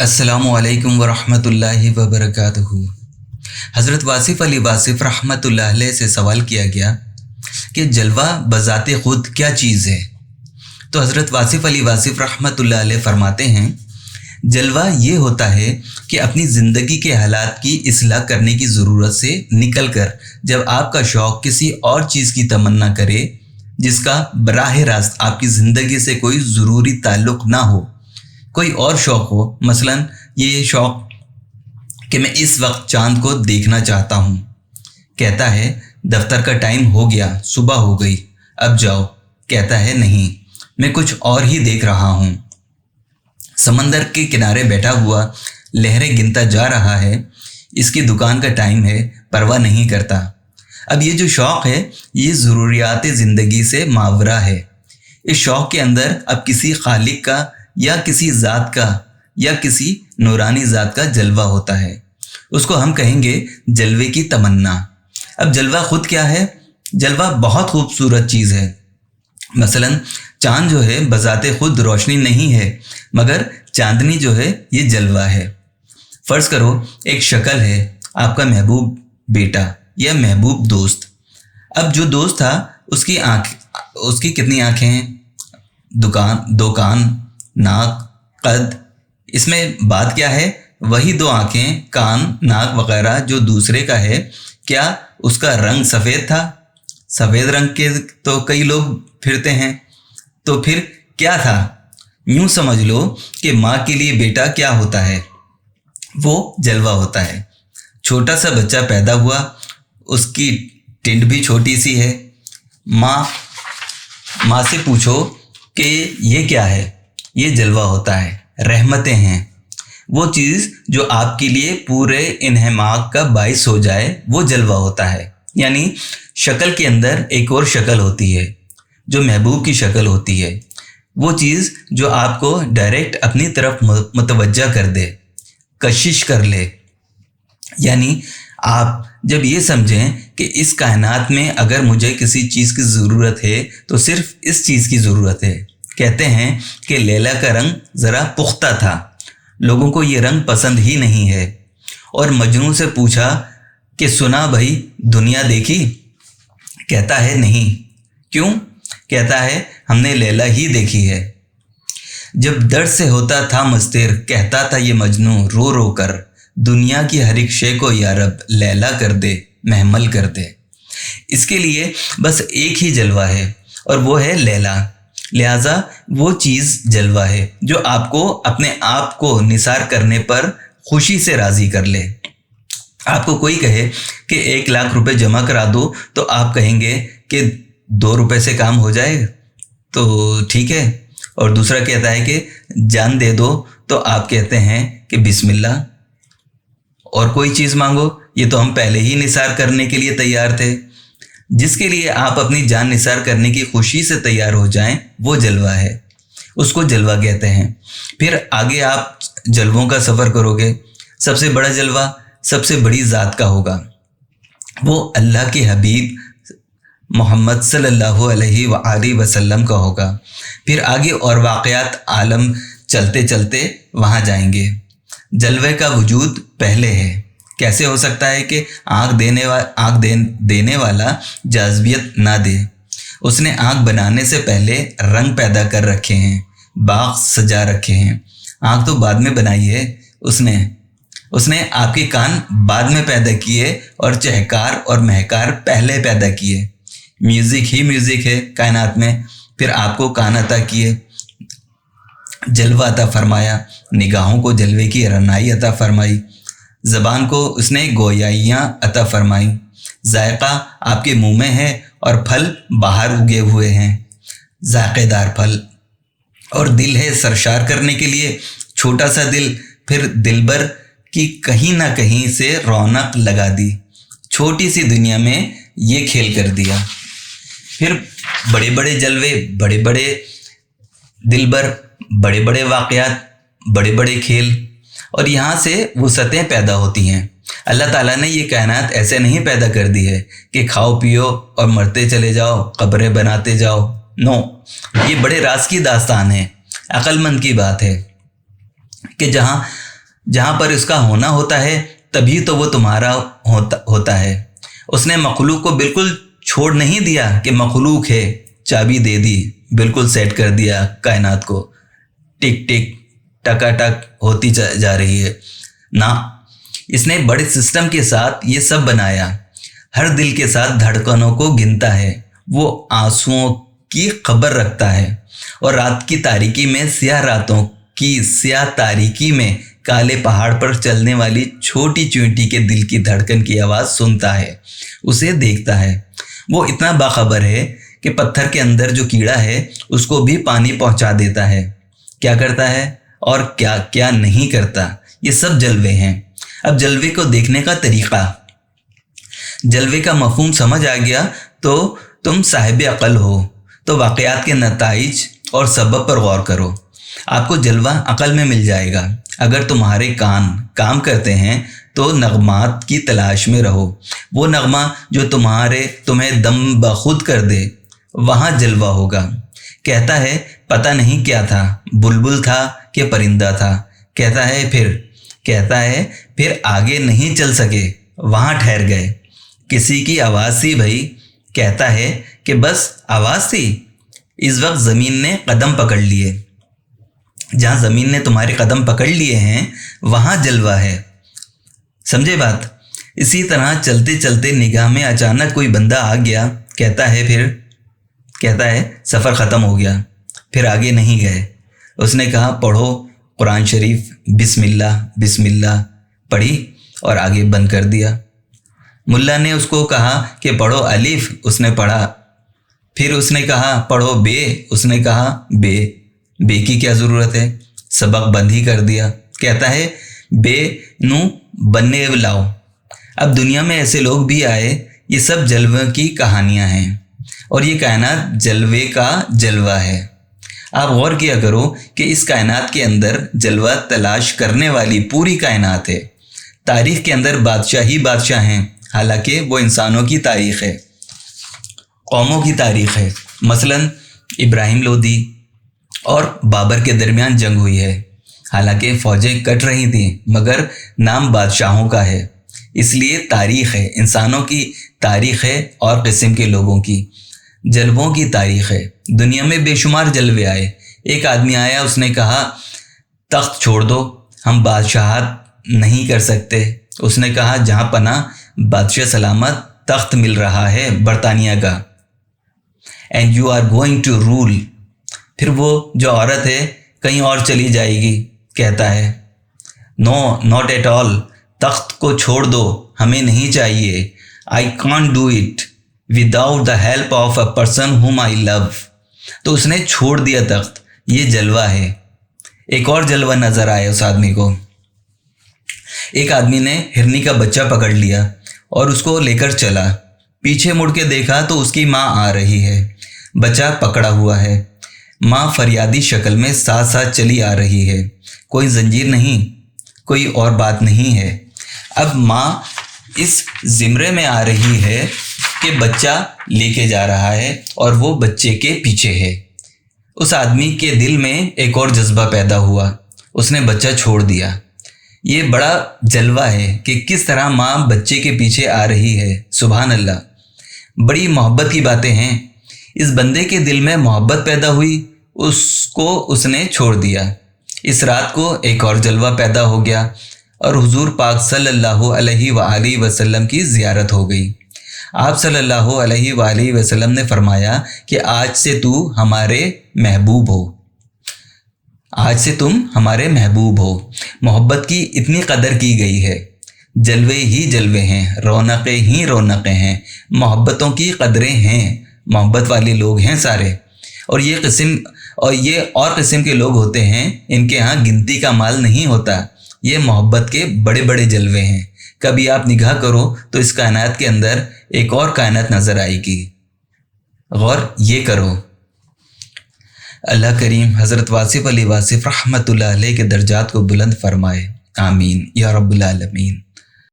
अस्सलामु अलैकुम वरहमतुल्लाहि वबरकातुहू। हज़रत वासिफ़ अली वासिफ़ रहमतुल्लाह अलैह से सवाल किया गया कि जलवा बज़ाते ख़ुद क्या चीज़ है। तो हज़रत वासिफ़ अली वासिफ़ रहमतुल्लाह अलैह फरमाते हैं, जलवा ये होता है कि अपनी ज़िंदगी के हालात की इस्लाह करने की ज़रूरत से निकल कर जब आपका शौक़ किसी और चीज़ की तमन्ना करे जिसका बराह रास्त आपकी ज़िंदगी से कोई ज़रूरी ताल्लुक़ ना हो, कोई और शौक़ हो। मसलन ये शौक़ कि मैं इस वक्त चाँद को देखना चाहता हूँ। कहता है दफ्तर का टाइम हो गया, सुबह हो गई, अब जाओ। कहता है नहीं, मैं कुछ और ही देख रहा हूँ। समंदर के किनारे बैठा हुआ लहरें गिनता जा रहा है, इसकी दुकान का टाइम है, परवाह नहीं करता। अब ये जो शौक़ है ये ज़रूरियात ज़िंदगी से मावरा है। इस शौक़ के अंदर अब किसी खालिक का या किसी ज़ात का या किसी नूरानी ज़ात का जलवा होता है। उसको हम कहेंगे जलवे की तमन्ना। अब जलवा ख़ुद क्या है? जलवा बहुत खूबसूरत चीज़ है। मसलन चाँद जो है बज़ाते ख़ुद रोशनी नहीं है, मगर चांदनी जो है ये जलवा है। फ़र्ज़ करो एक शक्ल है, आपका महबूब बेटा या महबूब दोस्त। अब जो दोस्त था उसकी कितनी आँखें हैं? दो कान, नाक, कद। इसमें बात क्या है? वही दो आँखें, कान, नाक वगैरह जो दूसरे का है। क्या उसका रंग सफ़ेद था? सफ़ेद रंग के तो कई लोग फिरते हैं, तो फिर क्या था? यूँ समझ लो कि माँ के लिए बेटा क्या होता है? वो जलवा होता है। छोटा सा बच्चा पैदा हुआ, उसकी टिंड भी छोटी सी है। माँ से पूछो कि ये क्या है? ये जलवा होता है, रहमतें हैं। वो चीज़ जो आपके लिए पूरे इन्हमाक का बाइस हो जाए वो जलवा होता है। यानी शक्ल के अंदर एक और शक्ल होती है जो महबूब की शक्ल होती है। वो चीज़ जो आपको डायरेक्ट अपनी तरफ मुतवज्जा कर दे, कशिश कर ले। यानी आप जब ये समझें कि इस कायनात में अगर मुझे किसी चीज़ की ज़रूरत है तो सिर्फ़ इस चीज़ की ज़रूरत है। कहते हैं कि लैला का रंग ज़रा पुख्ता था, लोगों को ये रंग पसंद ही नहीं है। और मजनू से पूछा कि सुना भाई दुनिया देखी? कहता है नहीं। क्यों? कहता है हमने लैला ही देखी है। जब दर्द से होता था मस्तिर, कहता था ये मजनू रो रो कर, दुनिया की हर एक शे को या रब लैला कर दे, महमल कर दे। इसके लिए बस एक ही जलवा है और वो है लैला। लिहाजा वो चीज़ जलवा है जो आपको अपने आप को निसार करने पर खुशी से राज़ी कर ले। आपको कोई कहे कि 1 लाख रुपए जमा करा दो तो आप कहेंगे कि 2 रुपए से काम हो जाएगा, तो ठीक है। और दूसरा कहता है कि जान दे दो तो आप कहते हैं कि बिस्मिल्लाह। और कोई चीज़ मांगो, ये तो हम पहले ही निसार करने के लिए तैयार थे। जिसके लिए आप अपनी जान निसार करने की खुशी से तैयार हो जाएं वो जलवा है, उसको जलवा कहते हैं। फिर आगे आप जलवों का सफ़र करोगे, सबसे बड़ा जलवा सबसे बड़ी ज़ात का होगा, वो अल्लाह के हबीब मोहम्मद सल्लल्लाहु अलैहि वसल्लम का होगा। फिर आगे और वाक़यात आलम चलते चलते वहाँ जाएंगे। जलवे का वजूद पहले है। कैसे हो सकता है कि आँख देने वाला जाज़बियत ना दे? उसने आँख बनाने से पहले रंग पैदा कर रखे हैं, बाग सजा रखे हैं। आँख तो बाद में बनाई है उसने आपके कान बाद में पैदा किए और चहकार और महकार पहले पैदा किए। म्यूज़िक ही म्यूज़िक है कायनात में, फिर आपको कान अता किए, जलवा अता फरमाया, निगाहों को जलवे की रनाई अता फरमाई, ज़बान को उसने गोयाइयाँ अता फरमाई, जायका आपके मुंह में है और फल बाहर उगे हुए हैं, जायकेदार फल। और दिल है सरशार करने के लिए, छोटा सा दिल, फिर दिलबर की कहीं ना कहीं से रौनक लगा दी। छोटी सी दुनिया में ये खेल कर दिया। फिर बड़े बड़े जलवे, बड़े बड़े दिलबर, बड़े बड़े वाक़यात, बड़े बड़े खेल, और यहाँ से वुसअतें पैदा होती हैं। अल्लाह ताला ने ये कायनात ऐसे नहीं पैदा कर दी है कि खाओ पियो और मरते चले जाओ, कब्रें बनाते जाओ। नो, ये बड़े राज की दास्तान है। अक्लमंद की बात है कि जहाँ जहाँ पर इसका होना होता है तभी तो वो तुम्हारा होता है। उसने मखलूक को बिल्कुल छोड़ नहीं दिया कि मखलूक है, चाबी दे दी, बिल्कुल सेट कर दिया कायनात को, टिक टिक टकाटक होती जा रही है ना। इसने बड़े सिस्टम के साथ ये सब बनाया। हर दिल के साथ धड़कनों को गिनता है, वो आंसुओं की खबर रखता है और रात की तारीकी में, स्याह रातों की स्याह तारीकी में काले पहाड़ पर चलने वाली छोटी चींटी के दिल की धड़कन की आवाज़ सुनता है, उसे देखता है। वो इतना बाखबर है कि पत्थर के अंदर जो कीड़ा है उसको भी पानी पहुंचा देता है। क्या करता है और क्या क्या नहीं करता, ये सब जलवे हैं। अब जलवे को देखने का तरीक़ा, जलवे का मफ़हूम समझ आ गया तो तुम साहिब अक़ल हो। तो वाक़यात के नताइज और सबब पर गौर करो, आपको जलवा अक़ल में मिल जाएगा। अगर तुम्हारे कान काम करते हैं तो नगमात की तलाश में रहो। वो नगमा जो तुम्हें दम बखुद कर दे, वहाँ जलवा होगा। कहता है पता नहीं क्या था, बुलबुल था कि परिंदा था। कहता है फिर आगे नहीं चल सके, वहाँ ठहर गए। किसी की आवाज़ थी भाई, कहता है कि बस आवाज़ थी। इस वक्त ज़मीन ने कदम पकड़ लिए। जहाँ ज़मीन ने तुम्हारे कदम पकड़ लिए हैं वहाँ जलवा है। समझे बात? इसी तरह चलते चलते निगाह में अचानक कोई बंदा आ गया, कहता है सफ़र ख़त्म हो गया, फिर आगे नहीं गए। उसने कहा पढ़ो कुरान शरीफ, बिस्मिल्लाह बिस्मिल्लाह पढ़ी और आगे बंद कर दिया। मुल्ला ने उसको कहा कि पढ़ो अलिफ, उसने पढ़ा। फिर उसने कहा पढ़ो बे, उसने कहा बे की क्या ज़रूरत है, सबक बंद ही कर दिया। कहता है बे नू बनने लाओ। अब दुनिया में ऐसे लोग भी आए। ये सब जलवे की कहानियाँ हैं और ये कायनात जलवे का जलवा है। आप गौर किया करो कि इस कायनात के अंदर जलवा तलाश करने वाली पूरी कायनात है। तारीख़ के अंदर बादशाह ही बादशाह हैं, हालांकि वो इंसानों की तारीख़ है, कौमों की तारीख़ है। मसलन इब्राहिम लोदी और बाबर के दरमियान जंग हुई है, हालांकि फ़ौजें कट रही थीं, मगर नाम बादशाहों का है, इसलिए तारीख़ है। इंसानों की तारीख़ है और किस्म के लोगों की, जलवों की तारीख़ है। दुनिया में बेशुमार जलवे आए। एक आदमी आया, उसने कहा तख्त छोड़ दो, हम बादशाहत नहीं कर सकते। उसने कहा जहाँ पना बादशाह सलामत, तख्त मिल रहा है बरतानिया का, and you are going to rule. फिर वो जो औरत है कहीं और चली जाएगी। कहता है नो नॉट एट ऑल, तख्त को छोड़ दो, हमें नहीं चाहिए। I can't do it without the help of a person whom I love. तो उसने छोड़ दिया तख्त। ये जलवा है। एक और जलवा नज़र आया उस आदमी को। एक आदमी ने हिरनी का बच्चा पकड़ लिया और उसको लेकर चला। पीछे मुड़ के देखा तो उसकी माँ आ रही है, बच्चा पकड़ा हुआ है। माँ फरियादी शक्ल में साथ साथ चली आ रही है। कोई जंजीर नहीं, कोई और बात नहीं है। अब माँ इस ज़िम्रे में आ रही है कि बच्चा लेके जा रहा है और वो बच्चे के पीछे है। उस आदमी के दिल में एक और जज्बा पैदा हुआ, उसने बच्चा छोड़ दिया। ये बड़ा जलवा है कि किस तरह माँ बच्चे के पीछे आ रही है। सुभान अल्लाह, बड़ी मोहब्बत की बातें हैं। इस बंदे के दिल में मोहब्बत पैदा हुई, उसको उसने छोड़ दिया। इस रात को एक और जलवा पैदा हो गया और हुजूर पाक सल्लल्लाहु अलैहि वसल्लम की ज़ियारत हो गई। आप सल्लल्लाहु अलैहि वसल्लम ने फरमाया कि आज से तू हमारे महबूब हो, आज से तुम हमारे महबूब हो। मोहब्बत की इतनी कदर की गई है। जलवे ही जलवे हैं, रौनकें ही रौनकें हैं, मोहब्बतों की कदरें हैं, मोहब्बत वाले लोग हैं सारे। और ये और किस्म के लोग होते हैं, इनके यहाँ गिनती का माल नहीं होता। ये मोहब्बत के बड़े बड़े जलवे हैं। कभी आप निगाह करो तो इस कायनात के अंदर एक और कायनात नज़र आएगी। गौर ये करो। अल्लाह करीम हज़रत वासिफ़ अली वासिफ़ रहमतुल्लाह अलैह के दर्जात को बुलंद फरमाए। आमीन या रब्बुल आलमीन।